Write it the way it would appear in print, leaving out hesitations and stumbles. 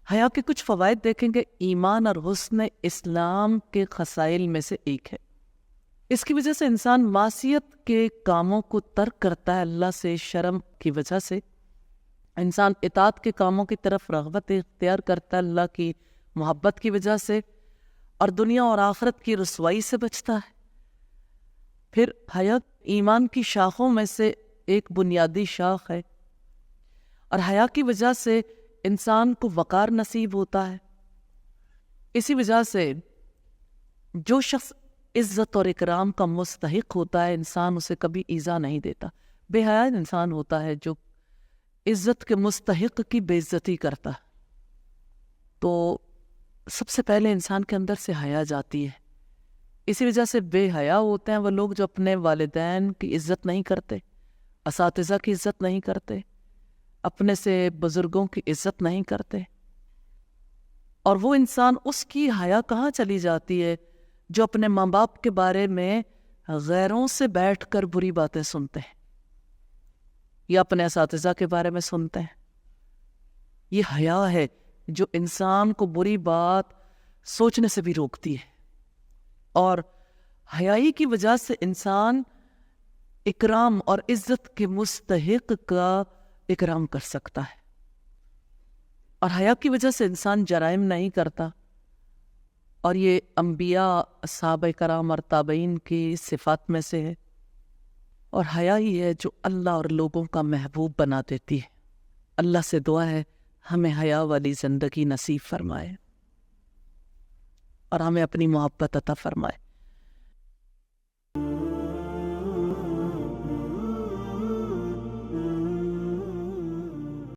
حیا کے کچھ فوائد دیکھیں گے. ایمان اور حسن اسلام کے خصائل میں سے ایک ہے. اس کی وجہ سے انسان معصیت کے کاموں کو ترک کرتا ہے. اللہ سے شرم کی وجہ سے انسان اطاعت کے کاموں کی طرف رغبت اختیار کرتا ہے اللہ کی محبت کی وجہ سے، اور دنیا اور آخرت کی رسوائی سے بچتا ہے. پھر حیا ایمان کی شاخوں میں سے ایک بنیادی شاخ ہے، اور حیا کی وجہ سے انسان کو وقار نصیب ہوتا ہے. اسی وجہ سے جو شخص عزت اور اکرام کا مستحق ہوتا ہے انسان اسے کبھی ایذا نہیں دیتا. بے حیا انسان ہوتا ہے جو عزت کے مستحق کی بے عزتی کرتا ہے. تو سب سے پہلے انسان کے اندر سے حیا جاتی ہے. اسی وجہ سے بے حیا ہوتے ہیں وہ لوگ جو اپنے والدین کی عزت نہیں کرتے، اساتذہ کی عزت نہیں کرتے، اپنے سے بزرگوں کی عزت نہیں کرتے. اور وہ انسان، اس کی حیا کہاں چلی جاتی ہے جو اپنے ماں باپ کے بارے میں غیروں سے بیٹھ کر بری باتیں سنتے ہیں یا اپنے اساتذہ کے بارے میں سنتے ہیں. یہ حیا ہے جو انسان کو بری بات سوچنے سے بھی روکتی ہے. اور حیائی کی وجہ سے انسان اکرام اور عزت کے مستحق کا اکرام کر سکتا ہے. اور حیا کی وجہ سے انسان جرائم نہیں کرتا. اور یہ انبیاء، صحابہ کرام اور تابعین کی صفات میں سے ہے. اور حیا ہی ہے جو اللہ اور لوگوں کا محبوب بنا دیتی ہے. اللہ سے دعا ہے ہمیں حیا والی زندگی نصیب فرمائے اور ہمیں اپنی محبت عطا فرمائے.